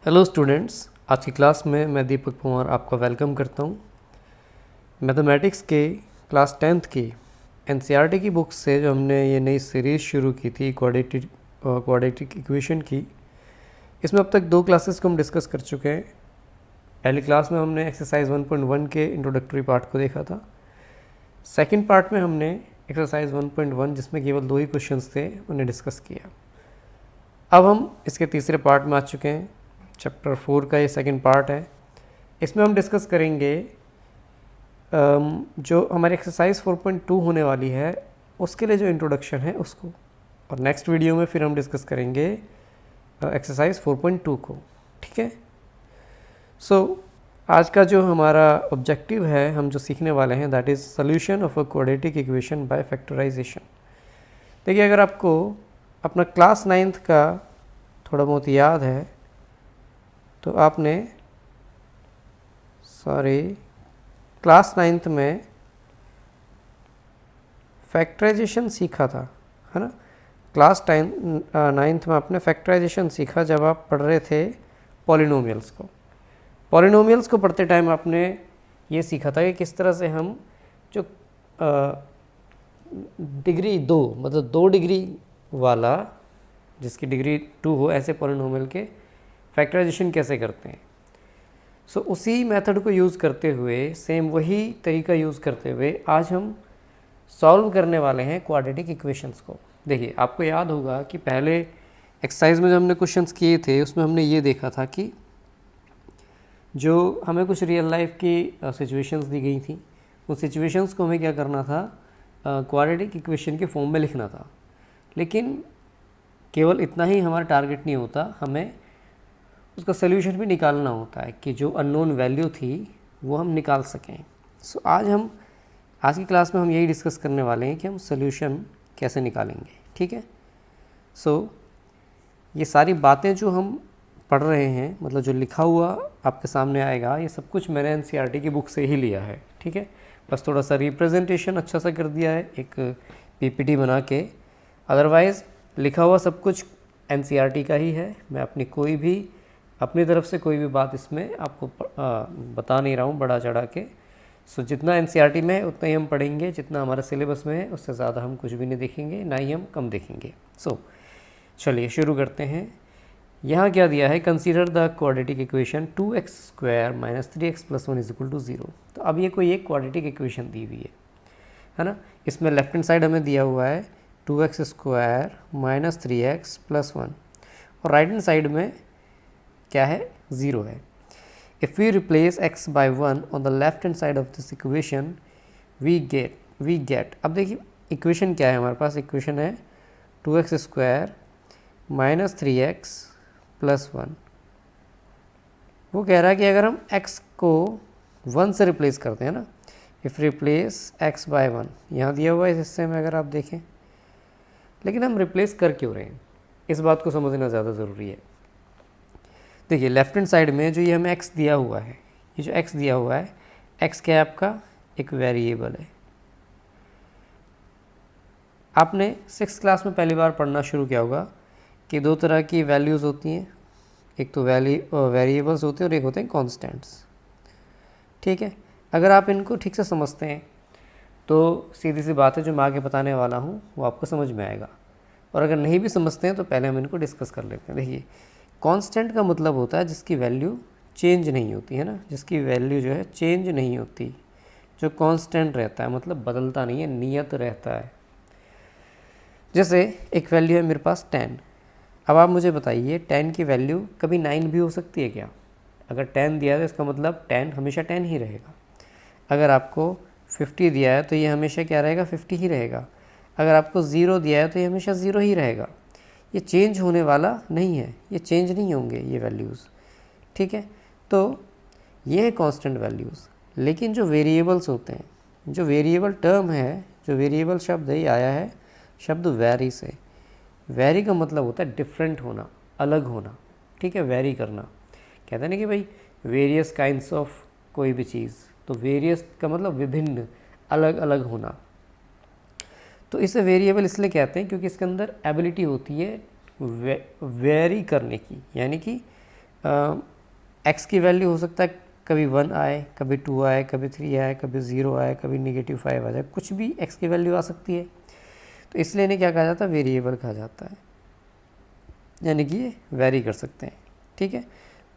Hello students, आज की class में मैं दीपक कुमार आपका वेलकम करता हूँ। मैथमेटिक्स के क्लास 10th की एनसीईआरटी की बुक से जो हमने ये नई सीरीज़ शुरू की थी क्वाड्रेटिक इक्वेशन की, इसमें अब तक 2 क्लासेस को हम डिस्कस कर चुके हैं। पहली क्लास में हमने एक्सरसाइज 1.1 के इंट्रोडक्टरी पार्ट को देखा था। सेकेंड पार्ट में हमने एक्सरसाइज 1.1 जिसमें केवल 2 ही क्वेश्चंस थे उन्हें डिस्कस किया। अब हम इसके तीसरे पार्ट में आ चुके हैं। चैप्टर 4 का ये सेकंड पार्ट है। इसमें हम डिस्कस करेंगे जो हमारी एक्सरसाइज 4.2 होने वाली है उसके लिए जो इंट्रोडक्शन है उसको, और नेक्स्ट वीडियो में फिर हम डिस्कस करेंगे एक्सरसाइज 4.2 को। ठीक है। आज का जो हमारा ऑब्जेक्टिव है, हम जो सीखने वाले हैं, that is solution of a quadratic equation by factorisation. देखिए, अगर आपको अपना क्लास 9th का थोड़ा बहुत याद है तो आपने क्लास 9th में फैक्टराइजेशन सीखा था, है ना। क्लास 9th में आपने फैक्टराइजेशन सीखा जब आप पढ़ रहे थे पॉलिनोमियल्स को। पॉलिनोमियल्स को पढ़ते टाइम आपने ये सीखा था कि किस तरह से हम जो डिग्री 2 मतलब 2 डिग्री वाला, जिसकी डिग्री 2 हो, ऐसे पॉलिनोमियल के फैक्टराइजेशन कैसे करते हैं। उसी मेथड को यूज़ करते हुए, सेम वही तरीका यूज़ करते हुए आज हम सॉल्व करने वाले हैं क्वाड्रेटिक इक्वेशंस को। देखिए, आपको याद होगा कि पहले एक्सरसाइज में जो हमने क्वेश्चंस किए थे उसमें हमने ये देखा था कि जो हमें कुछ रियल लाइफ की सिचुएशंस दी गई थी, उन सिचुएशंस को हमें क्या करना था, क्वाड्रेटिक इक्वेशन के फॉर्म में लिखना था। लेकिन केवल इतना ही हमारा टारगेट नहीं होता, हमें उसका सोल्यूशन भी निकालना होता है कि जो अननोन वैल्यू थी वो हम निकाल सकें। आज की क्लास में हम यही डिस्कस करने वाले हैं कि हम सोल्यूशन कैसे निकालेंगे। ठीक है। ये सारी बातें जो हम पढ़ रहे हैं, मतलब जो लिखा हुआ आपके सामने आएगा, ये सब कुछ मैंने एनसीईआरटी की बुक से ही लिया है। ठीक है। बस थोड़ा सा रिप्रेजेंटेशन अच्छा सा कर दिया है एक पीपीटी बना के, अदरवाइज़ लिखा हुआ सब कुछ एनसीईआरटी का ही है। मैं अपनी तरफ से कोई भी बात इसमें आपको बता नहीं रहा हूँ बढ़ा चढ़ा के। जितना एनसीईआरटी में है उतना ही हम पढ़ेंगे, जितना हमारे सिलेबस में है उससे ज़्यादा हम कुछ भी नहीं देखेंगे, ना ही हम कम देखेंगे। चलिए शुरू करते हैं। यहाँ क्या दिया है, consider the quadratic equation 2x² - 3x + 1 = 0। तो अब ये कोई एक क्वाड्रेटिक इक्वेशन दी हुई है ना। इसमें लेफ्ट हैंड साइड हमें दिया हुआ है 2x² - 3x + 1, और राइट हैंड साइड में क्या है, 0 है। If we replace x by 1 on the left hand side of this equation, we get अब देखिए इक्वेशन क्या है हमारे पास, इक्वेशन है 2x² - 3x + 1। वो कह रहा है कि अगर हम x को 1 से रिप्लेस करते हैं ना, इफ़ रिप्लेस x by 1, यहाँ दिया हुआ है इस हिस्से में अगर आप देखें, लेकिन हम रिप्लेस कर क्यों रहे हैं, इस बात को समझना ज़्यादा ज़रूरी है। देखिए, लेफ्ट हैंड साइड में जो ये हमें x दिया हुआ है, ये जो x दिया हुआ है, x क्या है आपका, एक वेरिएबल है। आपने 6th क्लास में पहली बार पढ़ना शुरू किया होगा कि 2 तरह की वैल्यूज़ होती हैं, एक तो वेरिएबल्स होते हैं और एक होते हैं कॉन्स्टेंट्स। ठीक है। अगर आप इनको ठीक से समझते हैं तो सीधी सी बात है, जो मैं आगे बताने वाला हूँ वो आपको समझ में आएगा, और अगर नहीं भी समझते हैं तो पहले हम इनको डिस्कस कर लेते हैं। देखिए, कांस्टेंट का मतलब होता है जिसकी वैल्यू चेंज नहीं होती है ना, जिसकी वैल्यू जो है चेंज नहीं होती, जो कांस्टेंट रहता है, मतलब बदलता नहीं है, नियत रहता है। जैसे एक वैल्यू है मेरे पास 10। अब आप मुझे बताइए 10 की वैल्यू कभी 9 भी हो सकती है क्या? अगर 10 दिया है तो इसका मतलब 10 हमेशा 10 ही रहेगा। अगर आपको 50 दिया है तो ये हमेशा क्या रहेगा, 50 ही रहेगा। अगर आपको 0 दिया है तो ये हमेशा 0 ही रहेगा। ये चेंज होने वाला नहीं है, ये चेंज नहीं होंगे ये वैल्यूज़। ठीक है। तो ये है कांस्टेंट वैल्यूज़। लेकिन जो वेरिएबल्स होते हैं, जो वेरिएबल टर्म है, जो वेरिएबल शब्द है, ये आया है शब्द वेरी से। वेरी का मतलब होता है डिफरेंट होना, अलग होना। ठीक है, वेरी करना। कहते हैं ना कि भाई वेरियस काइंड्स ऑफ कोई भी चीज़, तो वेरियस का मतलब विभिन्न, अलग अलग होना। तो इसे वेरिएबल इसलिए कहते हैं क्योंकि इसके अंदर एबिलिटी होती है वेरी करने की, यानी कि एक्स की वैल्यू हो सकता है कभी 1 आए, कभी 2 आए, कभी 3 आए, कभी 0 आए, कभी -5 आ जाए, कुछ भी एक्स की वैल्यू आ सकती है। तो इसलिए इन्हें क्या कहा जाता है, वेरिएबल कहा जाता है, यानी कि ये वेरी कर सकते हैं। ठीक है,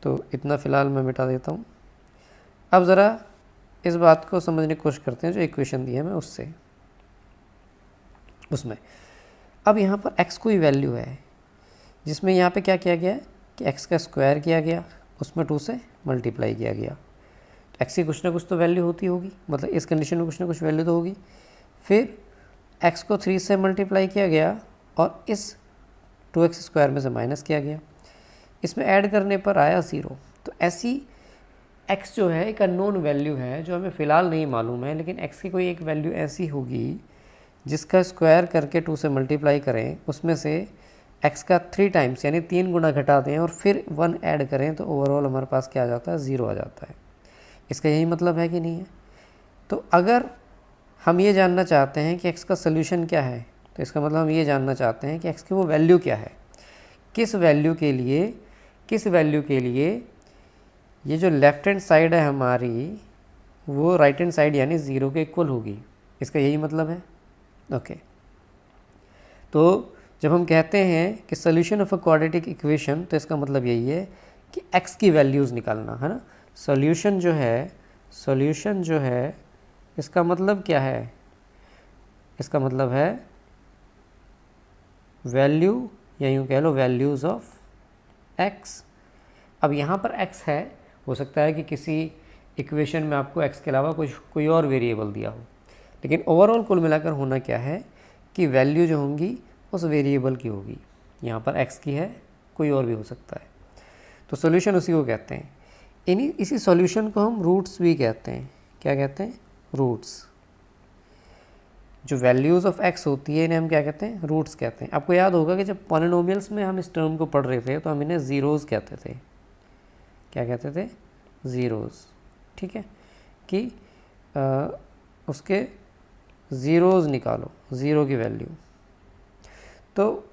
तो इतना फ़िलहाल मैं मिटा देता हूँ। अब ज़रा इस बात को समझने की कोशिश करते हैं, जो इक्वेशन दी है मैं उसमें अब यहाँ पर x कोई वैल्यू है जिसमें यहाँ पे क्या किया गया है कि x का स्क्वायर किया गया, उसमें 2 से मल्टीप्लाई किया गया। तो x की कुछ ना कुछ तो वैल्यू होती होगी, मतलब इस कंडीशन में कुछ ना कुछ वैल्यू तो होगी। फिर x को 3 से मल्टीप्लाई किया गया और इस 2x स्क्वायर में से माइनस किया गया, इसमें ऐड करने पर आया 0। तो ऐसी x जो है एक अननोन वैल्यू है जो हमें फ़िलहाल नहीं मालूम है, लेकिन x की कोई एक वैल्यू ऐसी होगी जिसका स्क्वायर करके 2 से मल्टीप्लाई करें, उसमें से x का 3 टाइम्स यानी 3 गुना घटा दें और फिर 1 ऐड करें, तो ओवरऑल हमारे पास क्या आ जाता है, 0 आ जाता है। इसका यही मतलब है कि नहीं है? तो अगर हम ये जानना चाहते हैं कि x का सोल्यूशन क्या है, तो इसका मतलब हम ये जानना चाहते हैं कि x की वो वैल्यू क्या है, किस वैल्यू के लिए ये जो लेफ़्ट हैंड साइड है हमारी वो राइट हैंड साइड यानी 0 के इक्वल होगी। इसका यही मतलब है। ओके, तो जब हम कहते हैं कि solution of a quadratic equation, तो इसका मतलब यही है कि x की वैल्यूज़ निकालना है ना। सोल्यूशन जो है इसका मतलब क्या है, इसका मतलब है वैल्यू, या यूँ कह लो वैल्यूज़ ऑफ x। अब यहाँ पर x है, हो सकता है कि किसी इक्वेशन में आपको x के अलावा कोई और वेरिएबल दिया हो, लेकिन ओवरऑल कुल मिलाकर होना क्या है कि वैल्यू जो होंगी उस वेरिएबल की होगी। यहाँ पर x की है, कोई और भी हो सकता है। तो सॉल्यूशन उसी को कहते हैं। इसी सॉल्यूशन को हम रूट्स भी कहते हैं। क्या कहते हैं? रूट्स। जो वैल्यूज़ ऑफ x होती है इन्हें हम क्या कहते हैं? रूट्स कहते हैं। आपको याद होगा कि जब पॉलिनोमियल्स में हम इस टर्म को पढ़ रहे थे तो हम इन्हें ज़ीरोज़ कहते थे। क्या कहते थे? ज़ीरोज़। ठीक है, कि उसके ज़ीरोज़ निकालो, ज़ीरो की वैल्यू। तो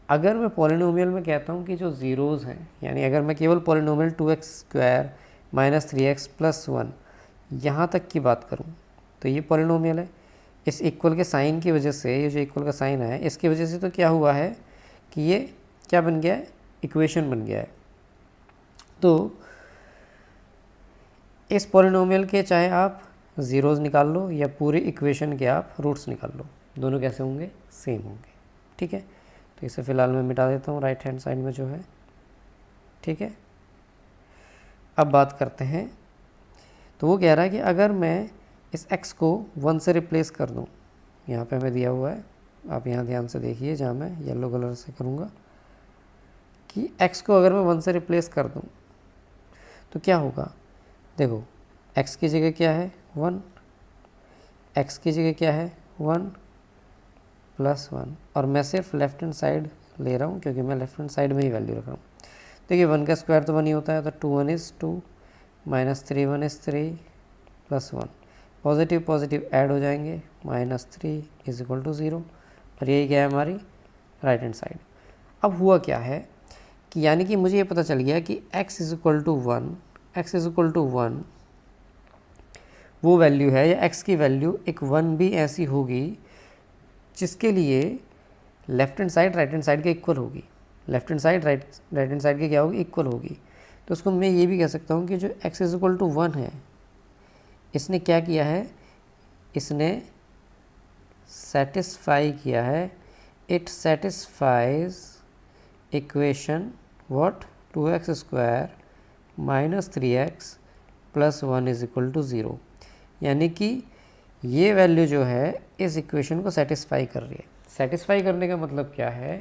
अगर मैं पॉलिनोमियल में कहता हूँ कि जो ज़ीरोज़ हैं, यानी अगर मैं केवल polynomial 2x square minus 3x plus 1 यहाँ तक की बात करूँ, तो ये पॉलिनोमियल है। इस इक्वल के साइन की वजह से, ये जो इक्वल का साइन है इसकी वजह से तो क्या हुआ है कि ये क्या बन गया है, इक्वेशन बन गया है। तो इस पॉलिनोमियल के चाहे आप ज़ीरोज़ निकाल लो या पूरे इक्वेशन के आप रूट्स निकाल लो, दोनों कैसे होंगे? सेम होंगे। ठीक है, तो इसे फ़िलहाल मैं मिटा देता हूँ राइट हैंड साइड में जो है। ठीक है, अब बात करते हैं। तो वो कह रहा है कि अगर मैं इस x को 1 से रिप्लेस कर दूँ, यहाँ पे हमें दिया हुआ है, आप यहाँ ध्यान से देखिए जहाँ मैं येलो कलर से करूँगा, कि x को अगर मैं 1 से रिप्लेस कर दूँ तो क्या होगा। देखो, x की जगह क्या है 1, x की जगह क्या है 1 प्लस 1, और मैं सिर्फ लेफ्ट हैंड साइड ले रहा हूँ क्योंकि मैं लेफ्ट हैंड साइड में ही वैल्यू रख रहा हूँ। देखिए 1 का स्क्वायर तो 1 ही होता है, तो 2 1 is 2 minus 3 1 is 3 plus 1, positive positive add हो जाएंगे, -3 इज इक्वल टू 0, और यही क्या है हमारी राइट हैंड साइड। अब हुआ क्या है कि यानी कि मुझे ये पता चल गया कि x इज़ इक्वल टू 1 वो वैल्यू है, या x की वैल्यू एक 1 भी ऐसी होगी जिसके लिए left hand side right hand side के इक्वल होगी। Left hand side right hand side के क्या होगी? इक्वल होगी। तो उसको मैं ये भी कह सकता हूँ कि जो x इज़ इक्वल टू 1 है, इसने क्या किया है, इसने सेटिस्फाई किया है, it satisfies equation what 2x square minus 3x plus 1 is equal to 0। यानी कि ये वैल्यू जो है इस इक्वेशन को सेटिस्फाई कर रही है। सेटिस्फाई करने का मतलब क्या है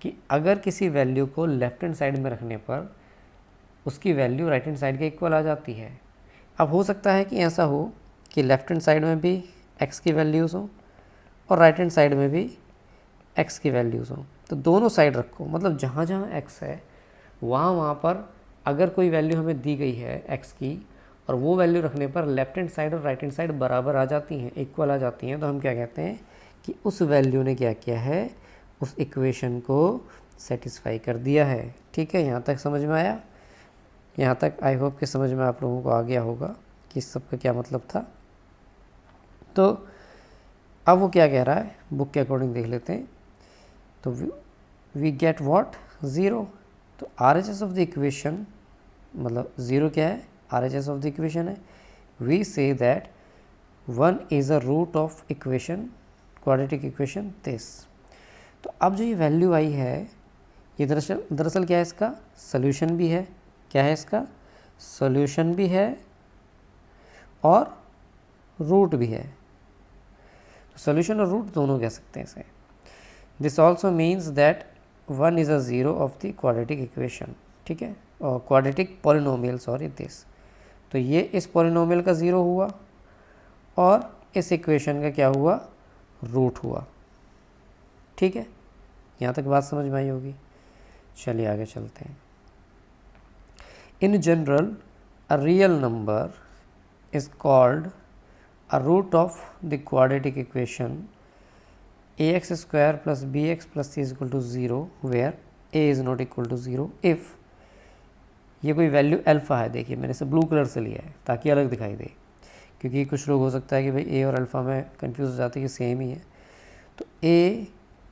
कि अगर किसी वैल्यू को लेफ्ट हैंड साइड में रखने पर उसकी वैल्यू राइट हैंड साइड के इक्वल आ जाती है। अब हो सकता है कि ऐसा हो कि लेफ्ट हैंड साइड में भी x की वैल्यूज़ हों और राइट हैंड साइड में भी x की वैल्यूज़ हों, तो दोनों साइड रखो, मतलब जहाँ जहाँ x है वहाँ पर अगर कोई वैल्यू हमें दी गई है x की और वो वैल्यू रखने पर लेफ्ट हैंड साइड और राइट हैंड साइड बराबर आ जाती हैं, इक्वल आ जाती हैं, तो हम क्या कहते हैं कि उस वैल्यू ने क्या किया है, उस इक्वेशन को सेटिस्फाई कर दिया है। ठीक है, यहाँ तक समझ में आया? यहाँ तक आई होप कि समझ में आप लोगों को आ गया होगा कि इस सब का क्या मतलब था। तो अब वो क्या कह रहा है, बुक के अकॉर्डिंग देख लेते हैं। तो वी गेट व्हाट, ज़ीरो। तो RHS ऑफ द इक्वेशन मतलब ज़ीरो क्या है, RHS ऑफ द इक्वेशन है। We say that 1 is a root of equation, quadratic equation this. तो अब जो ये वैल्यू आई है ये दरअसल क्या है, इसका सोल्यूशन भी है। क्या है इसका, सोल्यूशन भी है और रूट भी है। तो सोल्यूशन और रूट दोनों कह सकते हैं इसे। This also means that 1 is a zero of the quadratic equation. ठीक है, और क्वाड्रेटिक पॉलिनोमियल, सॉरी दिस। तो ये इस पॉलिनोमियल का ज़ीरो हुआ और इस इक्वेशन का क्या हुआ, रूट हुआ। ठीक है, यहाँ तक बात समझ में आई होगी। चलिए आगे चलते हैं। In general a real number is called a root of the quadratic equation ax square plus bx plus c is equal to 0 where a is not equal to 0 if ये कोई वैल्यू अल्फ़ा है। देखिए मैंने इसे blue colour से लिया है ताकि अलग दिखाई दे, क्योंकि कुछ लोग हो सकता है कि भाई ए और अल्फ़ा में कंफ्यूज हो जाते हैं कि सेम ही है। तो a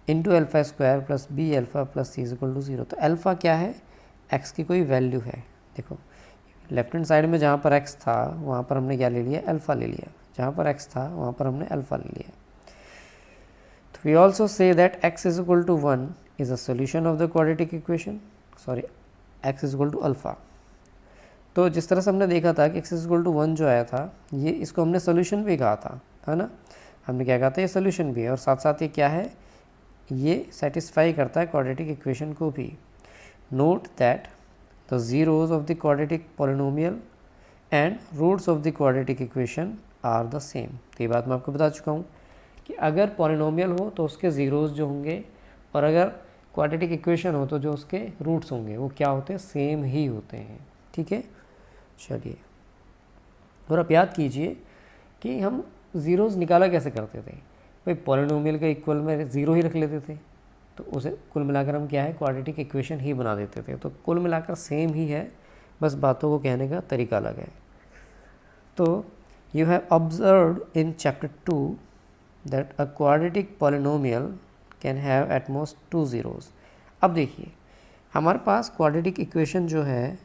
into alpha square plus b alpha plus c is equal to 0। तो अल्फ़ा क्या है, x की कोई वैल्यू है। देखो लेफ्ट हैंड साइड में जहाँ पर x था वहाँ पर हमने क्या ले लिया, अल्फ़ा ले लिया। जहाँ पर x था वहाँ पर हमने अल्फ़ा ले लिया। तो we also say that x is equal to 1 is a solution of the quadratic equation, sorry x is equal to alpha। तो जिस तरह से हमने देखा था कि x is equal to 1 जो आया था, ये इसको हमने सोल्यूशन भी कहा था, है ना। हमने क्या कहा था, ये सोल्यूशन भी है और साथ साथ ये क्या है, ये सेटिस्फाई करता है क्वाड्रेटिक इक्वेशन को भी। Note that the zeros of the quadratic polynomial and roots of the quadratic equation are the same. तो ये बात मैं आपको बता चुका हूँ कि अगर पॉलिनोमियल हो तो उसके ज़ीरोज़ जो होंगे और अगर क्वाड्रेटिक इक्वेशन हो तो जो उसके रूट्स होंगे वो क्या होते हैं, सेम ही होते हैं। ठीक है, चलिए। और आप याद कीजिए कि हम ज़ीरोज़ निकाला कैसे करते थे, भाई पॉलिनोमियल के इक्वल में ज़ीरो ही रख लेते थे, तो उसे कुल मिलाकर हम क्या है, क्वाड्रेटिक इक्वेशन ही बना देते थे। तो कुल मिलाकर सेम ही है, बस बातों को कहने का तरीका अलग है। तो you have observed in chapter 2 that a quadratic polynomial can have at most 2 zeros। अब देखिए हमारे पास क्वाड्रेटिक इक्वेशन जो है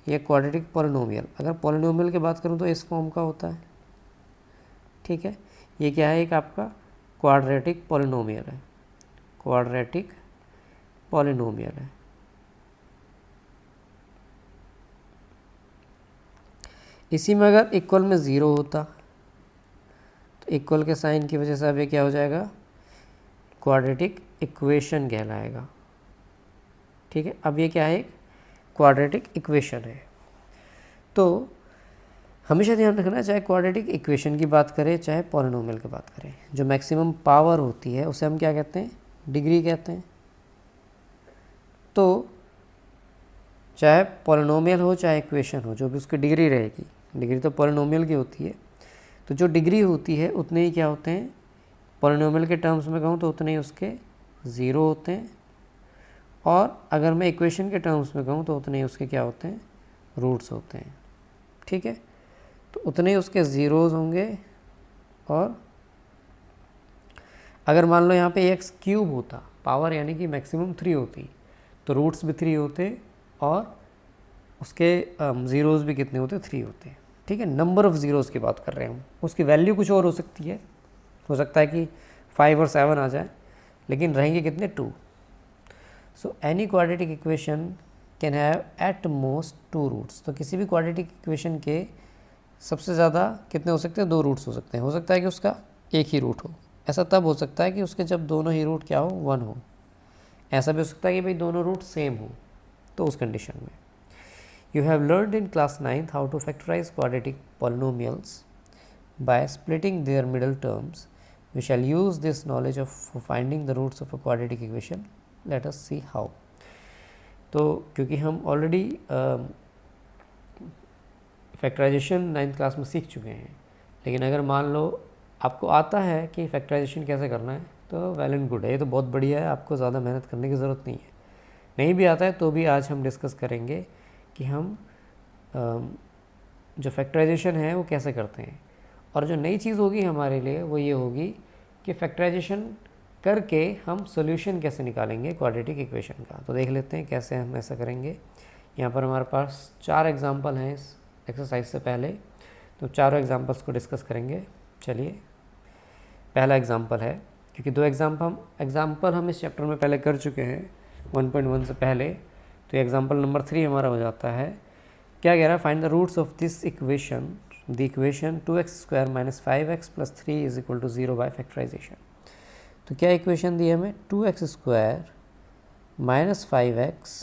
ये क्वाड्रेटिक पॉलिनोमियल, अगर पॉलिनोमियल की बात करूँ तो इस फॉर्म का होता है। ठीक है, ये क्या है, एक आपका क्वाड्रेटिक पॉलिनोमियल है, क्वाड्रेटिक पॉलिनोमियल है। इसी में अगर इक्वल में ज़ीरो होता तो इक्वल के साइन की वजह से अब ये क्या हो जाएगा, क्वाड्रेटिक इक्वेशन कहलाएगा। ठीक है, अब ये क्या है, एक क्वाड्रेटिक इक्वेशन है। तो हमेशा ध्यान रखना, चाहे क्वाड्रेटिक इक्वेशन की बात करें चाहे पॉलिनोमियल की बात करें, जो मैक्सिमम पावर होती है उसे हम क्या कहते हैं, डिग्री कहते हैं। तो चाहे पॉलिनोमियल हो चाहे इक्वेशन हो, जो भी उसकी डिग्री रहेगी, डिग्री तो पॉलिनोमियल की होती है, तो जो डिग्री होती है उतने ही क्या होते हैं, पॉलिनोमियल के टर्म्स में कहूँ तो उतने ही उसके ज़ीरो होते हैं, और अगर मैं इक्वेशन के टर्म्स में कहूँ तो उतने ही उसके क्या होते हैं, रूट्स होते हैं। ठीक है, तो उतने ही उसके ज़ीरोज़ होंगे, और अगर मान लो यहाँ पे एक्स क्यूब होता, पावर यानी कि मैक्सिमम 3 होती, तो रूट्स भी 3 होते और उसके ज़ीरोज़ भी कितने होते, 3 होते। ठीक है, नंबर ऑफ़ ज़ीरोज़ की बात कर रहे हैं हम, उसकी वैल्यू कुछ और हो सकती है, हो सकता है कि 5 और 7 आ जाए, लेकिन रहेंगे कितने, 2। So any quadratic equation can have at most 2 roots. तो किसी भी क्वाड्रेटिक इक्वेशन के सबसे ज़्यादा कितने हो सकते हैं, 2 रूट्स हो सकते हैं। हो सकता है कि उसका एक ही रूट हो, ऐसा तब हो सकता है कि उसके जब दोनों ही रूट क्या हो, 1 हो। ऐसा भी हो सकता है कि भाई दोनों रूट सेम हो, तो उस कंडीशन में। You have learned in class 9th how to factorize quadratic polynomials by splitting their middle terms. We shall use this knowledge for finding the roots of a quadratic equation. Let us see how. तो क्योंकि हम already factorisation 9th class में सीख चुके हैं, लेकिन अगर मान लो आपको आता है कि फैक्टराइजेशन कैसे करना है तो वेल एंड गुड है, ये तो बहुत बढ़िया है, आपको ज़्यादा मेहनत करने की ज़रूरत नहीं है। नहीं भी आता है तो भी आज हम डिस्कस करेंगे कि हम जो फैक्टराइजेशन है वो कैसे करते हैं। और जो नई चीज़ होगी हमारे लिए वो ये होगी कि फैक्टराइजेशन करके हम सॉल्यूशन कैसे निकालेंगे क्वाड्रेटिक इक्वेशन का। तो देख लेते हैं कैसे हम ऐसा करेंगे। यहाँ पर हमारे पास 4 एग्जाम्पल हैं इस एक्सरसाइज से पहले, तो चारों एग्जाम्पल्स को डिस्कस करेंगे। चलिए, पहला एग्जाम्पल है, क्योंकि 2 एग्जाम्पल हम इस चैप्टर में पहले कर चुके हैं 1.1 से पहले, तो एग्जाम्पल नंबर 3 हमारा हो जाता है। क्या कह रहा है? Find the roots of this equation, the equation 2x² - 5x + 3 = 0 by factorization. तो क्या इक्वेशन दी है हमें? 2x² - 5x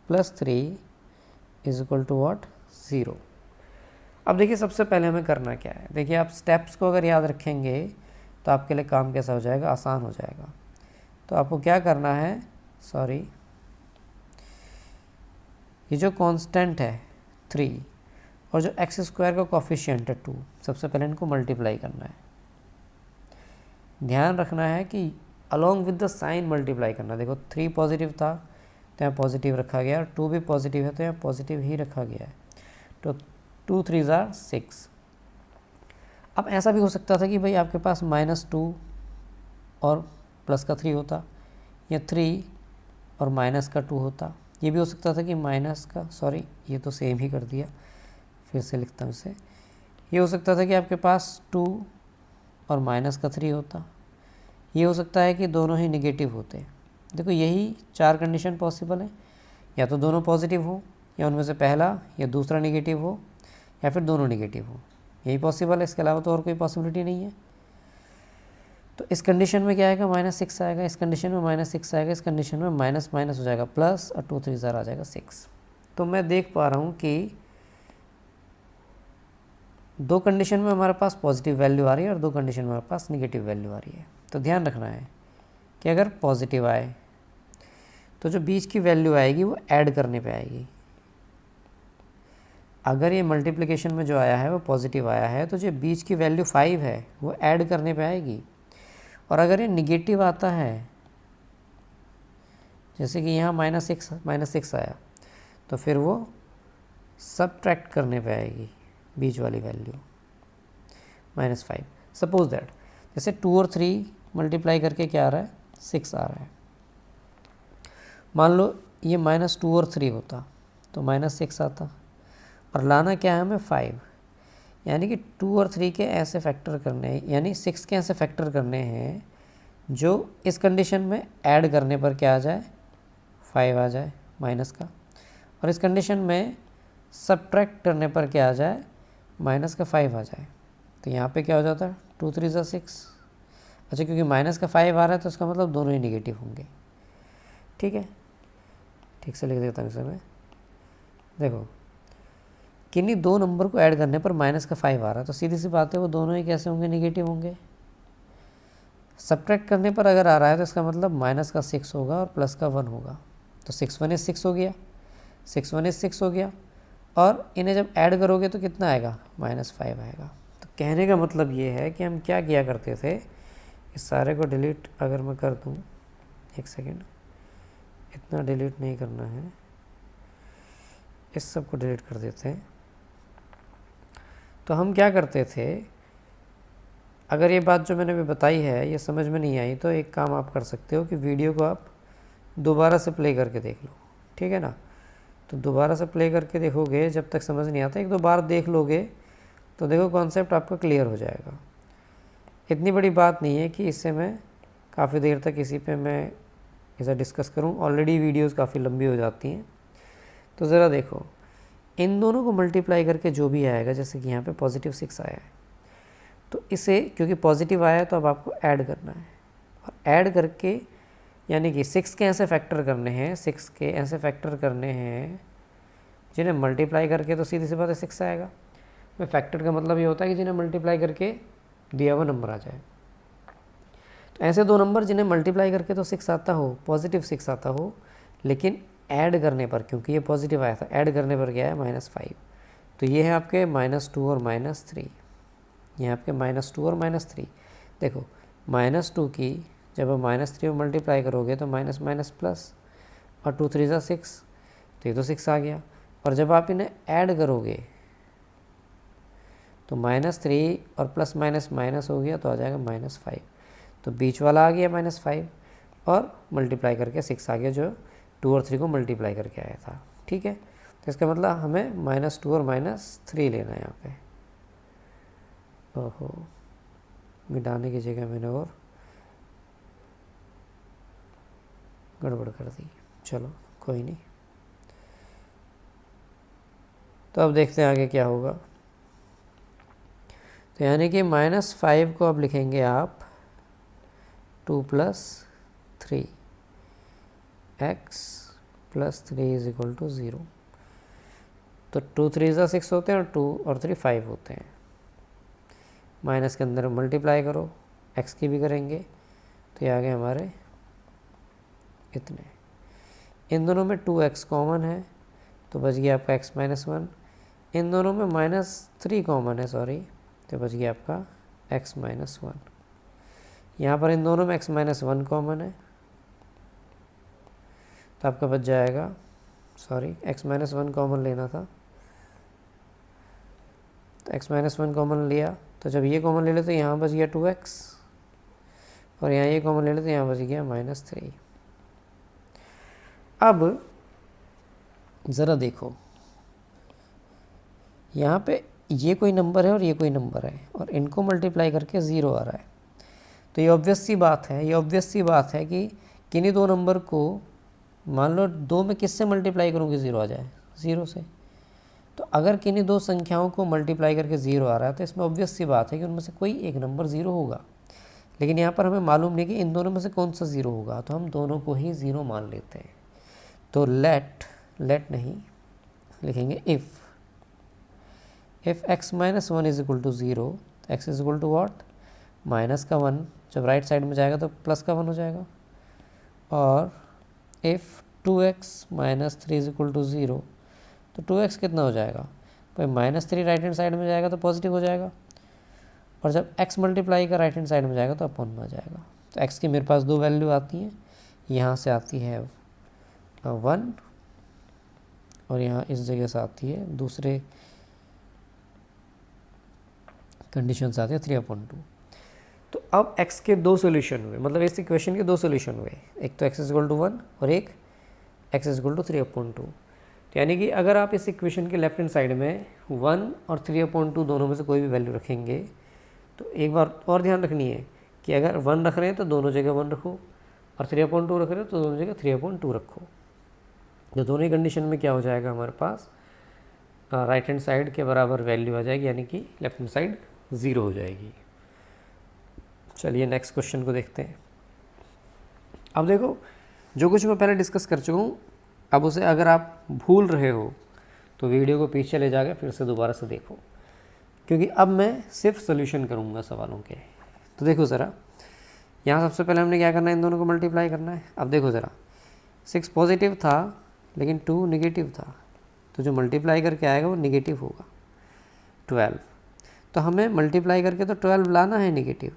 + 3 = what? 0। अब देखिए, सबसे पहले हमें करना क्या है। देखिए, आप स्टेप्स को अगर याद रखेंगे तो आपके लिए काम कैसा हो जाएगा? आसान हो जाएगा। तो आपको क्या करना है, ये जो कांस्टेंट है 3 और जो x² का कोफिशिएंट है 2, सबसे पहले इनको मल्टीप्लाई करना है। ध्यान रखना है कि along with the sign multiply करना। देखो, 3 पॉजिटिव था तो यहाँ पॉजिटिव रखा गया, 2 भी पॉजिटिव है तो यहाँ पॉजिटिव ही रखा गया है। तो 2 3 = 6। अब ऐसा भी हो सकता था कि भाई आपके पास -2 और प्लस का 3 होता, या 3 और माइनस का 2 होता। ये भी हो सकता था कि माइनस का, ये तो सेम ही कर दिया, फिर से लिखता हूँ इसे। ये हो सकता था कि आपके पास 2 और माइनस का 3 होता। ये हो सकता है कि दोनों ही निगेटिव होते। देखो, यही 4 कंडीशन पॉसिबल है, या तो दोनों पॉजिटिव हो, या उनमें से पहला या दूसरा निगेटिव हो, या फिर दोनों निगेटिव हो। यही पॉसिबल है, इसके अलावा तो और कोई पॉसिबिलिटी नहीं है। तो इस कंडीशन में क्या आएगा? -6 आएगा, इस कंडीशन में -6 आएगा, इस कंडीशन में माइनस माइनस हो जाएगा प्लस, और 2 3 ज़ार आ जाएगा 6। तो मैं देख पा रहा हूँ कि 2 कंडीशन में हमारे पास पॉजिटिव वैल्यू आ रही है और 2 कंडीशन में हमारे पास निगेटिव वैल्यू आ रही है। तो ध्यान रखना है कि अगर पॉजिटिव आए तो जो बीच की वैल्यू आएगी वो ऐड करने पे आएगी। अगर ये मल्टीप्लिकेशन में जो आया है वो पॉजिटिव आया है तो जो बीच की वैल्यू 5 है वो ऐड करने पे आएगी। और अगर ये निगेटिव आता है, जैसे कि यहाँ -6 आया, तो फिर वो सबट्रैक्ट करने पे आएगी बीच वाली वैल्यू -5। सपोज दैट जैसे 2 और 3 मल्टीप्लाई करके क्या आ रहा है? 6 आ रहा है। मान लो ये -2 और 3 होता तो -6 आता, और लाना क्या है हमें? 5। यानी कि 2 और 3 के ऐसे फैक्टर करने हैं, यानी 6 के ऐसे फैक्टर करने हैं जो इस कंडीशन में ऐड करने पर क्या आ जाए? 5 आ जाए माइनस का, और इस कंडीशन में सबट्रैक्ट करने पर क्या आ जाए? माइनस का 5 आ जाए। तो यहाँ पे क्या हो जाता है? 2 3 = 6। अच्छा, क्योंकि माइनस का 5 आ रहा है तो इसका मतलब दोनों ही निगेटिव होंगे। ठीक है, ठीक से लिख देता हूँ इसे मैं। देखो, किन्हीं 2 नंबर को ऐड करने पर माइनस का 5 आ रहा है तो सीधी सी बात है वो दोनों ही कैसे होंगे? निगेटिव होंगे। सबट्रैक्ट करने पर अगर आ रहा है तो इसका मतलब माइनस का 6 होगा और प्लस का 1 होगा। तो 6 1 = 6 हो गया, 6 1 = 6 हो गया, और इन्हें जब ऐड करोगे तो कितना आएगा? -5 आएगा। तो कहने का मतलब ये है कि हम क्या किया करते थे, इस सारे को डिलीट अगर मैं कर दूँ, एक सेकेंड, इतना डिलीट नहीं करना है, इस सब को डिलीट कर देते हैं। तो हम क्या करते थे, अगर ये बात जो मैंने अभी बताई है ये समझ में नहीं आई तो एक काम आप कर सकते हो कि वीडियो को आप दोबारा से प्ले करके देख लो, ठीक है ना। तो दोबारा से प्ले करके देखोगे, जब तक समझ नहीं आता 1-2 बार देख लोगे तो देखो कॉन्सेप्ट आपका क्लियर हो जाएगा। इतनी बड़ी बात नहीं है कि इससे मैं काफ़ी देर तक इसी पे मैं ऐसा डिस्कस करूं, ऑलरेडी वीडियोस काफ़ी लंबी हो जाती हैं। तो ज़रा देखो, इन दोनों को मल्टीप्लाई करके जो भी आएगा, जैसे कि यहाँ पे +6 आया है, तो इसे क्योंकि पॉजिटिव आया है तो अब आपको ऐड करना है, और ऐड करके यानी कि 6 के ऐसे फैक्टर करने हैं, 6 के ऐसे फैक्टर करने हैं जिन्हें मल्टीप्लाई करके तो सीधी सी बात है 6 आएगा। में फैक्टर का मतलब ये होता है कि जिन्हें मल्टीप्लाई करके दिया हुआ नंबर आ जाए। तो ऐसे 2 नंबर जिन्हें मल्टीप्लाई करके तो 6 आता हो, +6 आता हो, लेकिन ऐड करने पर, क्योंकि ये पॉजिटिव आया था, ऐड करने पर क्या है? -5। तो ये है आपके -2 और -3, ये आपके -2 और -3। देखो, -2 की जब आप -3 में मल्टीप्लाई करोगे तो माइनस माइनस प्लस, और 2 3 6, तो ये तो 6 आ गया। और जब आप इन्हें ऐड करोगे तो -3 और प्लस माइनस माइनस हो गया तो आ जाएगा -5, तो बीच वाला आ गया -5 और मल्टीप्लाई करके 6 आ गया, जो 2 और 3 को मल्टीप्लाई करके आया था। ठीक है, तो इसका मतलब हमें -2 और -3 लेना है यहाँ पे। ओहो, मिटाने की जगह मैंने और गड़बड़ कर दी, चलो कोई नहीं। तो अब देखते हैं आगे क्या होगा। तो यानी कि -5 को अब लिखेंगे आप 2 + 3 x + 3 = 0। तो 2 3 6 होते हैं और 2 और 3 5 होते हैं। माइनस के अंदर मल्टीप्लाई करो, x की भी करेंगे, तो ये आ गए हमारे इतने। इन दोनों में 2x कॉमन है तो बच गया आपका x - 1। इन दोनों में -3 कॉमन है, सॉरी, तो बच गया आपका x - 1। यहाँ पर इन दोनों में x - 1 कॉमन है तो आपका बच जाएगा, सॉरी, x - 1 कॉमन लेना था, तो x - 1 कॉमन लिया, तो जब ये कॉमन ले ले तो यहाँ बच गया 2x और यहाँ ये कॉमन ले ले तो यहाँ बच गया -3। अब ज़रा देखो, यहाँ पे ये कोई नंबर है और ये कोई नंबर है और इनको मल्टीप्लाई करके 0 आ रहा है, तो ये ऑब्वियस सी बात है कि किन्हीं दो नंबर को, मान लो 2 में किससे मल्टीप्लाई करूँगी 0 आ जाए, 0 से। तो अगर किन्हीं दो संख्याओं को मल्टीप्लाई करके 0 आ रहा है तो इसमें ऑब्वियस सी बात है कि उनमें से कोई एक नंबर 0 होगा। लेकिन यहाँ पर हमें मालूम नहीं कि इन दोनों में से कौन सा 0 होगा, तो हम दोनों को ही 0 मान लेते हैं। तो लेट नहीं लिखेंगे, if x - 1 = 0, x = what, minus का 1, जब राइट साइड में जाएगा तो प्लस का 1 हो जाएगा। और इफ़ 2x - 3 = 0, तो 2x कितना हो जाएगा भाई, -3 राइट हैंड साइड में जाएगा तो पॉजिटिव हो जाएगा, और जब x मल्टीप्लाई का राइट हैंड साइड में जाएगा तो अपॉन में आ जाएगा। तो x की मेरे पास 2 वैल्यू आती हैं, यहाँ से आती है 1 और यहाँ इस जगह से आती है दूसरे कंडीशन से आती है 3/2। तो अब x के 2 सोल्यूशन हुए, मतलब इस इक्वेशन के 2 सोल्यूशन हुए, एक तो x = 1 और एक x = 3/2। तो यानी कि अगर आप इस इक्वेशन के लेफ्ट हैंड साइड में 1 और 3/2 दोनों में से कोई भी वैल्यू रखेंगे, तो एक बार और ध्यान रखनी है कि अगर 1 रख रहे हैं तो दोनों जगह 1 रखो, और 3/2 रख रहे हो तो दोनों जगह 3/2 रखो। तो दोनों ही कंडीशन में क्या हो जाएगा, हमारे पास राइट हैंड साइड के बराबर वैल्यू आ जाएगी, यानी कि लेफ्ट हैंड साइड 0 हो जाएगी। चलिए नेक्स्ट क्वेश्चन को देखते हैं। अब देखो, जो कुछ मैं पहले डिस्कस कर चुका हूँ, अब उसे अगर आप भूल रहे हो तो वीडियो को पीछे ले जाकर फिर से दोबारा से देखो, क्योंकि अब मैं सिर्फ सोल्यूशन करूँगा सवालों के। तो देखो ज़रा, यहाँ सबसे पहले हमने क्या करना है, इन दोनों को मल्टीप्लाई करना है। अब देखो ज़रा, 6 पॉजिटिव था लेकिन 2 निगेटिव था, तो जो मल्टीप्लाई करके आएगा वो निगेटिव होगा, 12। तो हमें मल्टीप्लाई करके तो 12 लाना है निगेटिव,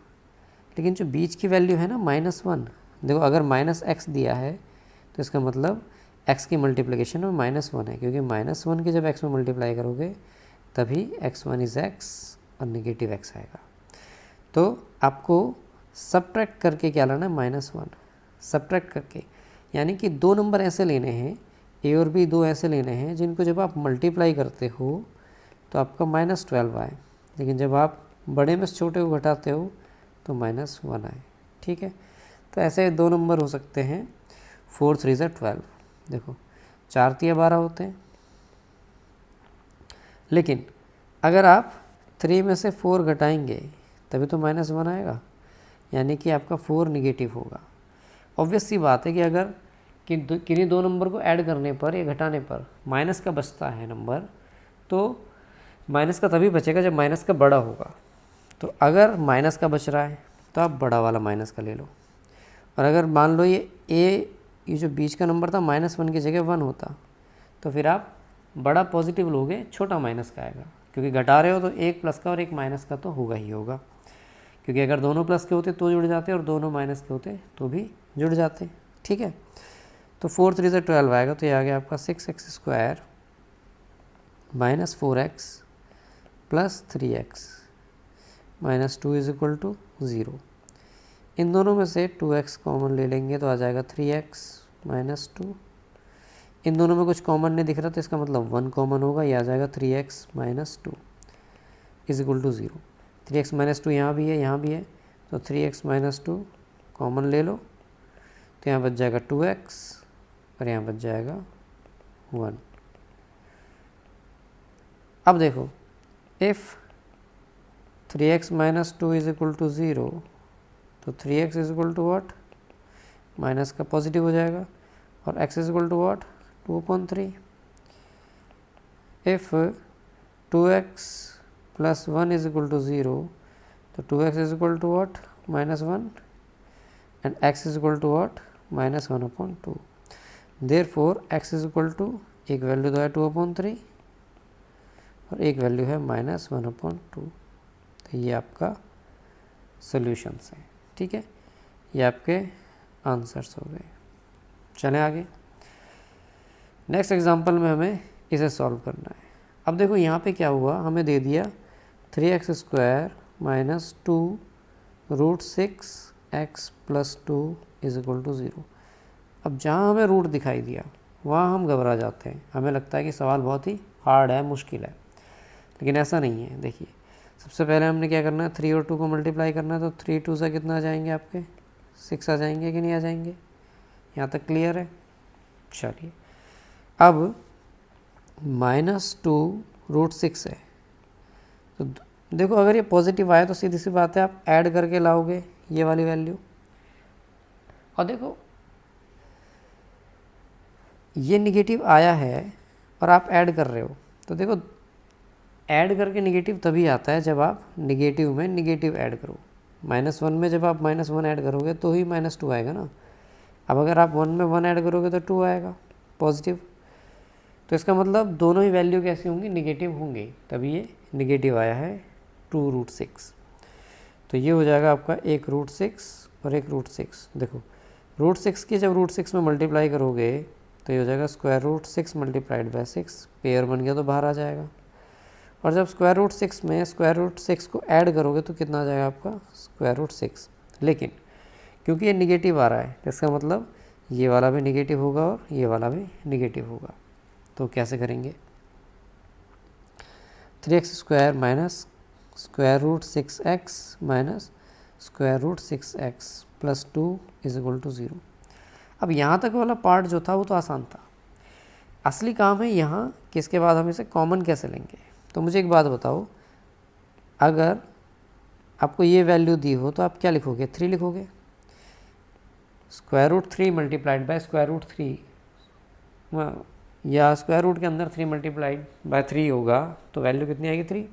लेकिन जो बीच की वैल्यू है ना -1, देखो अगर -x दिया है तो इसका मतलब x की मल्टीप्लिकेशन में -1 है, क्योंकि -1 के जब x में मल्टीप्लाई करोगे तभी x1 = x और नेगेटिव x आएगा। तो आपको सब्ट्रैक्ट करके क्या लाना है, -1 सब्ट्रैक्ट करके, यानी कि 2 नंबर ऐसे लेने हैं, a और b 2 ऐसे लेने हैं जिनको जब आप मल्टीप्लाई करते हो तो आपका -12 आए, लेकिन जब आप बड़े में से छोटे को घटाते हो तो -1 आए। ठीक है, तो ऐसे 2 नंबर हो सकते हैं, 4 3 = 12। देखो 4 3 12 होते हैं, लेकिन अगर आप 3 में से 4 घटाएंगे तभी तो -1 आएगा, यानी कि आपका 4 निगेटिव होगा। ऑब्वियस सी बात है कि अगर किन्हीं 2 नंबर को ऐड करने पर या घटाने पर माइनस का बचता है नंबर, तो माइनस का तभी बचेगा जब माइनस का बड़ा होगा। तो अगर माइनस का बच रहा है तो आप बड़ा वाला माइनस का ले लो, और अगर मान लो ये जो बीच का नंबर था -1 की जगह 1 होता, तो फिर आप बड़ा पॉजिटिव लोगे, छोटा माइनस का आएगा, क्योंकि घटा रहे हो तो एक प्लस का और एक माइनस का तो होगा ही होगा, क्योंकि अगर दोनों प्लस के होते तो जुड़ जाते और दोनों माइनस के होते तो भी जुड़ जाते। ठीक है, तो 4 3 से 12 आएगा, तो ये आ गया आपका 6x² minus 4x plus 3x minus 2 is equal to 0। इन दोनों में से 2x कॉमन ले लेंगे तो आ जाएगा 3x माइनस 2। इन दोनों में कुछ कॉमन नहीं दिख रहा, तो इसका मतलब 1 कॉमन होगा, ये आ जाएगा 3x minus 2 is equal to 0। 3x minus 2 यहाँ भी है, यहाँ भी है, तो 3x माइनस 2 कॉमन ले लो, तो यहाँ बच जाएगा 2x और यहाँ बच जाएगा 1। अब देखो, if 3x minus 2 is equal to 0, तो 3x is equal to what, minus का पॉजिटिव हो जाएगा, और x is equal to what, 2/3। If 2x plus 1 is equal to 0, तो 2x is equal to what, minus 1, and x is equal to what, minus 1/2। Therefore x is equal to, एक value तो है 2/3 और एक value है minus 1/2। तो ये आपका सॉल्यूशंस है, ठीक है, ये आपके आंसर्स हो गए। चलें आगे। नेक्स्ट एग्जांपल में हमें इसे सॉल्व करना है। अब देखो यहाँ पे क्या हुआ, हमें दे दिया 3x² minus 2√6x plus 2 is equal to 0। अब जहाँ हमें रूट दिखाई दिया वहाँ हम घबरा जाते हैं, हमें लगता है कि सवाल बहुत ही हार्ड है, मुश्किल है, लेकिन ऐसा नहीं है। देखिए, सबसे पहले हमने क्या करना है, 3 और 2 को मल्टीप्लाई करना है, तो 3 2 से कितना आ जाएंगे आपके, 6 आ जाएंगे कि नहीं आ जाएंगे। यहाँ तक क्लियर है। चलिए, अब माइनस 2√6 है, तो देखो अगर ये पॉजिटिव आया तो सीधी सी बात है आप ऐड करके लाओगे ये वाली वैल्यू, और देखो ये निगेटिव आया है और आप ऐड कर रहे हो, तो देखो ऐड करके निगेटिव तभी आता है जब आप निगेटिव में निगेटिव ऐड करो। -1 में जब आप -1 ऐड करोगे तो ही -2 आएगा ना। अब अगर आप 1 में 1 ऐड करोगे तो 2 आएगा पॉजिटिव, तो इसका मतलब दोनों ही वैल्यू कैसी होंगी, निगेटिव होंगी, तभी ये निगेटिव आया है 2√6। तो ये हो जाएगा आपका 1√6 और 1√6। देखो √6 की जब √6 में मल्टीप्लाई करोगे तो ये हो जाएगा √6 मल्टीप्लाइड बाय 6, पेयर बन गया तो बाहर आ जाएगा। और जब √6 में √6 को ऐड करोगे तो कितना आ जाएगा आपका, √6। लेकिन क्योंकि ये निगेटिव आ रहा है तो इसका मतलब ये वाला भी निगेटिव होगा और ये वाला भी निगेटिव होगा। तो कैसे करेंगे, 3x² minus √6x minus √6x plus 2 is equal to 0। अब यहाँ तक वाला पार्ट जो था वो तो आसान था, असली काम है यहाँ कि इसके बाद हम इसे कॉमन कैसे लेंगे। तो मुझे एक बात बताओ, अगर आपको ये वैल्यू दी हो तो आप क्या लिखोगे, 3 लिखोगे। √3 मल्टीप्लाइड बाय √3 या स्क्वायर रूट के अंदर 3 मल्टीप्लाइड बाय 3 होगा तो वैल्यू कितनी आएगी, 3,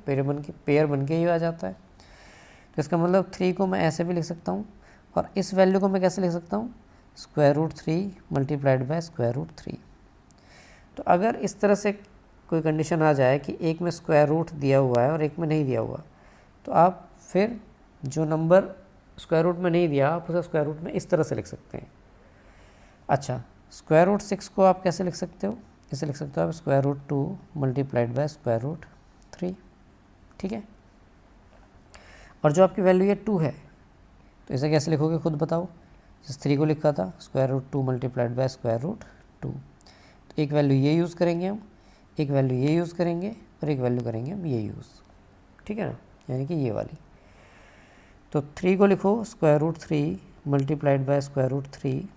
पेयर बन के ही आ जाता है। तो इसका मतलब 3 को मैं ऐसे भी लिख सकता हूँ, और इस वैल्यू को मैं कैसे लिख सकता हूँ, √3 मल्टीप्लाइड बाय √3। तो अगर इस तरह से कोई कंडीशन आ जाए कि एक में स्क्वायर रूट दिया हुआ है और एक में नहीं दिया हुआ, तो आप फिर जो नंबर स्क्वायर रूट में नहीं दिया आप उसे स्क्वायर रूट में इस तरह से लिख सकते हैं। अच्छा, √6 को आप कैसे लिख सकते हो, इसे लिख सकते हो आप √2 मल्टीप्लाइड बाय √3, ठीक है। और जो आपकी वैल्यू ये 2 है तो इसे कैसे लिखोगे खुद बताओ। जिस 3 को लिखा था √2 मल्टीप्लाइड बाय √2, तो एक वैल्यू ये यूज़ करेंगे हम, एक वैल्यू ये यूज़ करेंगे और एक वैल्यू करेंगे हम ये यूज़, ठीक है ना, यानी कि ये वाली। तो 3 को लिखो √3 मल्टीप्लाइड बाय √3,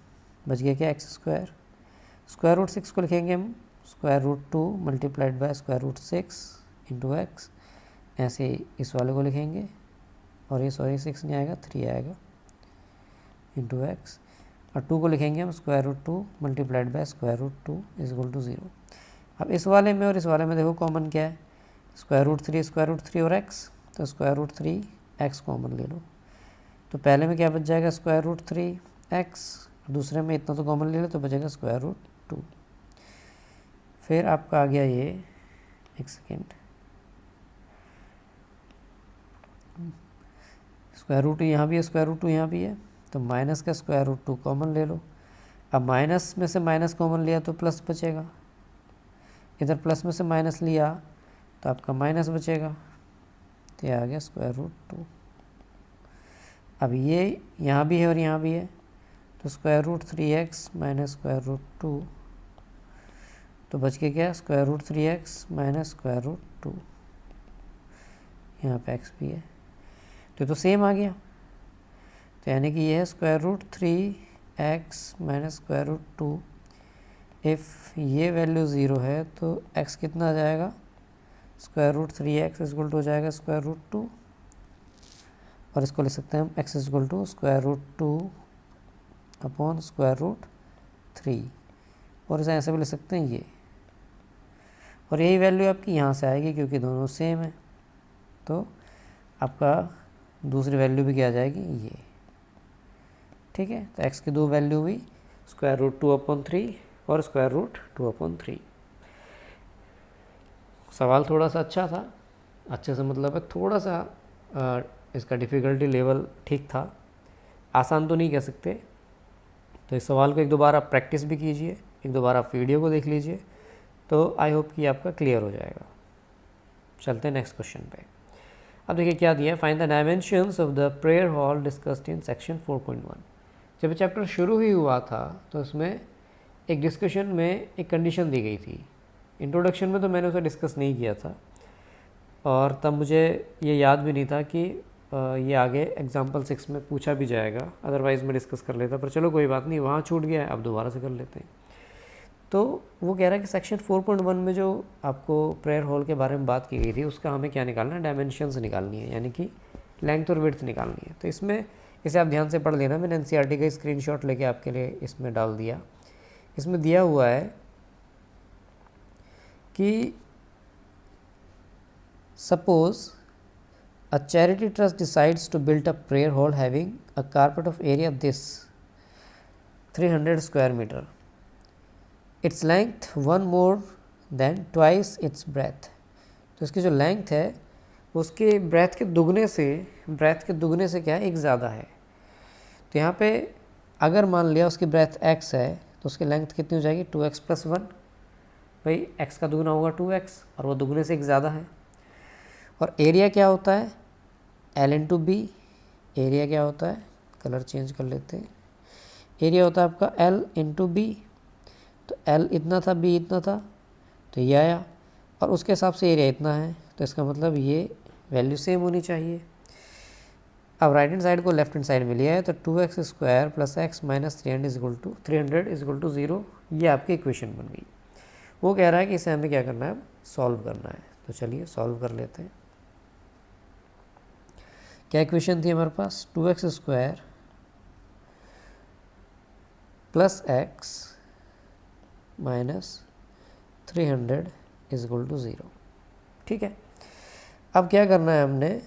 बच गया क्या, x²। √6 को लिखेंगे हम √2 मल्टीप्लाइड बाय √6 इंटू x, ऐसे इस वाले को लिखेंगे, और ये 6 नहीं आएगा, 3 आएगा इंटू x, और 2 को लिखेंगे हम √2 multiplied by √2 is equal to 0। अब इस वाले में और इस वाले में देखो कॉमन क्या है, √3 और x, तो √3x कॉमन ले लो। तो पहले में क्या बच जाएगा, √3x, दूसरे में इतना तो कॉमन ले लो तो बचेगा √2। फिर आपका आ गया ये, एक सेकेंड, √2 यहाँ भी है, √2 यहाँ भी है, तो माइनस का √2 कॉमन ले लो। अब माइनस में से माइनस कॉमन लिया तो प्लस बचेगा, इधर प्लस में से माइनस लिया तो आपका माइनस बचेगा, तो ये आ गया √2। अब ये यहाँ भी है और यहाँ भी है, तो √3x माइनस √2, तो बच के क्या, √3x माइनस √2, यहाँ पे x भी है, तो सेम आ गया। तो यानी कि ये है √3x माइनस √2। इफ़ ये वैल्यू ज़ीरो है तो x कितना आ जाएगा, √3x इक्वल टू हो जाएगा √2, और इसको लिख सकते हैं हम x इक्वल टू √2 अपॉन √3, और इसे ऐसे भी लिख सकते हैं ये, और यही वैल्यू आपकी यहाँ से आएगी क्योंकि दोनों सेम है, तो आपका दूसरी वैल्यू भी क्या आ जाएगी, ये। ठीक है, तो x की दो वैल्यू हुई √2/3 और √2/3। सवाल थोड़ा सा अच्छा था, अच्छे से मतलब है थोड़ा सा इसका डिफ़िकल्टी लेवल ठीक था, आसान तो नहीं कह सकते। तो इस सवाल को एक दो बार आप प्रैक्टिस भी कीजिए, एक दो बार आप वीडियो को देख लीजिए, तो आई होप कि आपका क्लियर हो जाएगा। चलते हैं नेक्स्ट क्वेश्चन पे। अब देखिए क्या दिया है, find the dimensions of the prayer hall discussed in section 4.1। जब चैप्टर शुरू ही हुआ था तो उसमें एक डिस्कशन में एक कंडीशन दी गई थी। इंट्रोडक्शन में तो मैंने उसे डिस्कस नहीं किया था, और तब मुझे ये याद भी नहीं था कि ये आगे एग्जाम्पल 6 में पूछा भी जाएगा, अदरवाइज़ मैं डिस्कस कर लेता, पर चलो कोई बात नहीं, वहाँ छूट गया है, अब दोबारा से कर लेते हैं। तो वो कह रहा है कि सेक्शन 4.1 में जो आपको प्रेयर हॉल के बारे में बात की गई थी उसका हमें क्या निकालना है, डायमेंशंस निकालनी है, यानी कि लेंथ और विड्थ निकालनी है। तो इसमें इसे आप ध्यान से पढ़ लेना, मैंने एनसीईआरटी का स्क्रीनशॉट लेके आपके लिए इसमें डाल दिया। इसमें दिया हुआ है कि suppose a charity trust decides to build a prayer hall having a carpet of area this 300 square meter, its length one more than twice its breadth। तो इसकी जो लेंथ है उसके ब्रेथ के दुगने से क्या है, एक ज़्यादा है। तो यहाँ पे अगर मान लिया उसकी ब्रेथ x है तो उसकी लेंथ कितनी हो जाएगी, 2x + 1। भाई x का दुगना होगा 2x, और वो दुगने से एक ज़्यादा है। और एरिया क्या होता है, L × B। एरिया क्या होता है, कलर चेंज कर लेते हैं, एरिया होता है आपका L × B। तो L इतना था, B इतना था, तो ये आया, और उसके हिसाब से एरिया इतना है, तो इसका मतलब ये वैल्यू सेम होनी चाहिए। अब राइट हैंड साइड को लेफ्ट हैंड साइड में लिया है, तो 2x² + x - 300 = 0, ये आपकी इक्वेशन बन गई। वो कह रहा है कि इसे हमें क्या करना है, सॉल्व करना है। तो चलिए सॉल्व कर लेते हैं। क्या इक्वेशन थी हमारे पास, 2x² + x - 300 = 0। ठीक है, अब क्या करना है हमने,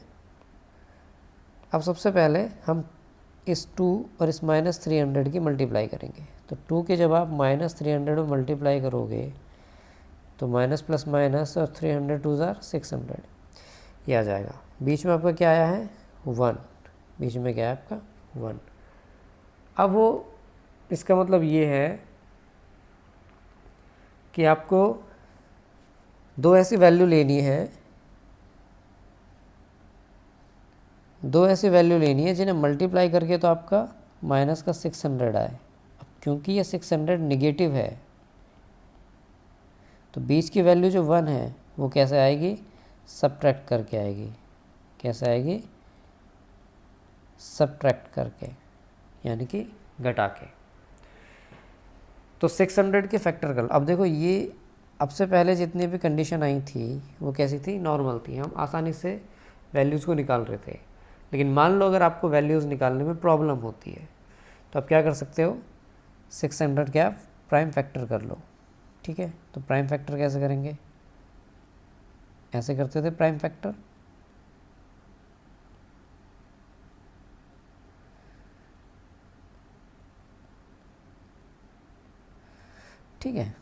अब सबसे पहले हम इस 2 और इस -300 की मल्टीप्लाई करेंगे। तो 2 के जब आप -300 में मल्टीप्लाई करोगे तो माइनस प्लस माइनस, और 300 2 = 600, ये आ जाएगा। बीच में आपका क्या आया है, 1, बीच में क्या है आपका 1। अब वो इसका मतलब ये है कि आपको दो ऐसी वैल्यू लेनी है जिन्हें मल्टीप्लाई करके तो आपका माइनस का 600 आए। अब क्योंकि ये 600 निगेटिव है तो बीच की वैल्यू जो 1 है वो कैसे आएगी, सब्ट्रैक्ट करके आएगी। कैसे आएगी, सब्ट्रैक्ट करके, यानी कि घटा के। तो 600 के फैक्टर कर। अब देखो ये अब से पहले जितनी भी कंडीशन आई थी वो कैसी थी, नॉर्मल थी, हम आसानी से वैल्यूज़ को निकाल रहे थे। लेकिन मान लो अगर आपको वैल्यूज़ निकालने में प्रॉब्लम होती है तो आप क्या कर सकते हो, 600 क्या प्राइम फैक्टर कर लो। ठीक है, तो प्राइम फैक्टर कैसे करेंगे, ऐसे करते थे प्राइम फैक्टर। ठीक है,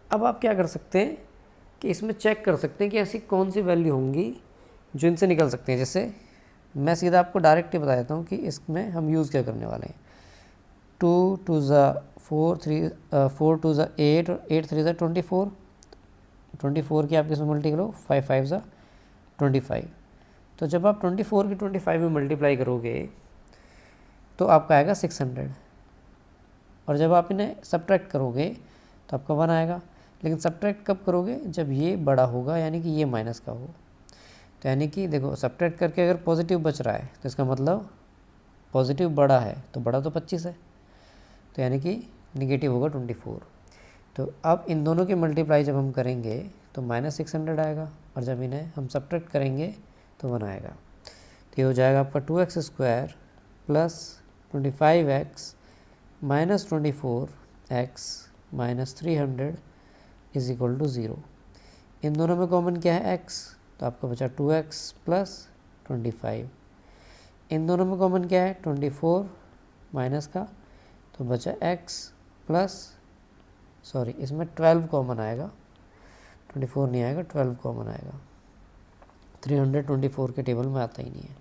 अब आप क्या कर सकते हैं, कि इसमें चेक कर सकते हैं कि ऐसी कौन सी वैल्यू होंगी जो इनसे निकल सकते हैं। जैसे मैं सीधा आपको डायरेक्ट ही बता देता हूँ कि इसमें हम यूज़ क्या करने वाले हैं। 2 2 4 3 4 2 8 और 8 3 24, 24 की आप इसमें मल्टी करो, 5 5 25। तो जब आप 24 की 25 में मल्टीप्लाई करोगे तो आपका आएगा 600, और जब आप इन्हें सब्ट्रैक्ट करोगे तो आपका 1 आएगा। लेकिन सब्ट्रैक्ट कब करोगे, जब ये बड़ा होगा, यानी कि ये माइनस का हो। तो यानी कि देखो सब्ट्रैक्ट करके अगर पॉजिटिव बच रहा है तो इसका मतलब पॉजिटिव बड़ा है, तो बड़ा तो 25 है, तो यानी कि निगेटिव होगा 24। तो अब इन दोनों की मल्टीप्लाई जब हम करेंगे तो -600 आएगा, और जब इन्हें हम सब्ट्रैक्ट करेंगे तो 1 आएगा। तो ये हो जाएगा आपका 2x² plus 25x minus 24x minus 300 is equal to 0। इन दोनों में कॉमन क्या है, x, तो आपका बचा 2x प्लस 25। इन दोनों में कॉमन क्या है, 24 माइनस का, तो बचा x प्लस, सॉरी इसमें 12 कॉमन आएगा, 24 नहीं आएगा, 12 कॉमन आएगा। 324 के टेबल में आता ही नहीं है।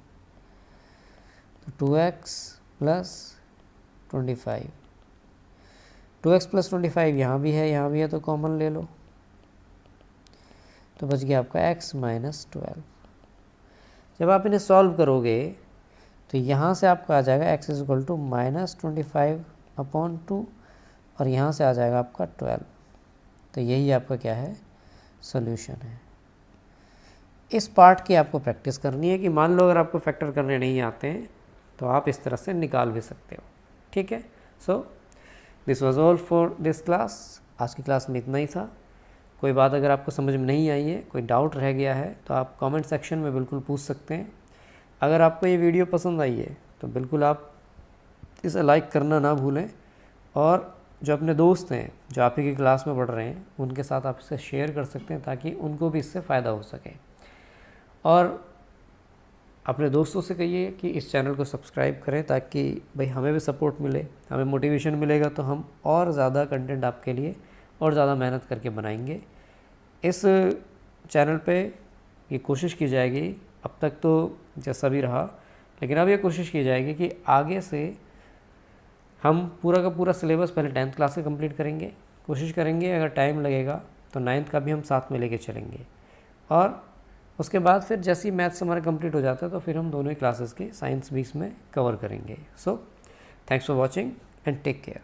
तो 2x प्लस 25, 2x प्लस 25 यहाँ भी है, तो कॉमन ले लो, तो बच गया आपका x माइनस 12। जब आप इन्हें सॉल्व करोगे तो यहाँ से आपका आ जाएगा x इज इक्वल टू -25/2, और यहाँ से आ जाएगा आपका 12। तो यही आपका क्या है, सोल्यूशन है। इस पार्ट की आपको प्रैक्टिस करनी है कि मान लो अगर आपको फैक्टर करने नहीं आते हैं तो आप इस तरह से निकाल भी सकते हो। ठीक है, so this was all for this class. आज की क्लास में इतना ही था। कोई बात अगर आपको समझ में नहीं आई है, कोई डाउट रह गया है, तो आप कमेंट सेक्शन में बिल्कुल पूछ सकते हैं। अगर आपको ये वीडियो पसंद आई है तो बिल्कुल आप इसे लाइक करना ना भूलें, और जो अपने दोस्त हैं जो आप ही की क्लास में पढ़ रहे हैं उनके साथ आप इसे शेयर कर सकते हैं ताकि उनको भी इससे फ़ायदा हो सके। और अपने दोस्तों से कहिए कि इस चैनल को सब्सक्राइब करें ताकि भाई हमें भी सपोर्ट मिले, हमें मोटिवेशन मिलेगा, तो हम और ज़्यादा कंटेंट आपके लिए और ज़्यादा मेहनत करके बनाएंगे। इस चैनल पे ये कोशिश की जाएगी, अब तक तो जैसा भी रहा, लेकिन अब ये कोशिश की जाएगी कि आगे से हम पूरा का पूरा सिलेबस पहले 10th क्लास से कंप्लीट करेंगे, कोशिश करेंगे अगर टाइम लगेगा तो 9th का भी हम साथ में लेके चलेंगे, और उसके बाद फिर जैसे ही मैथ्स हमारा कंप्लीट हो जाता है तो फिर हम दोनों ही क्लासेस के साइंस भी इसमें कवर करेंगे। So thanks for watching and take care.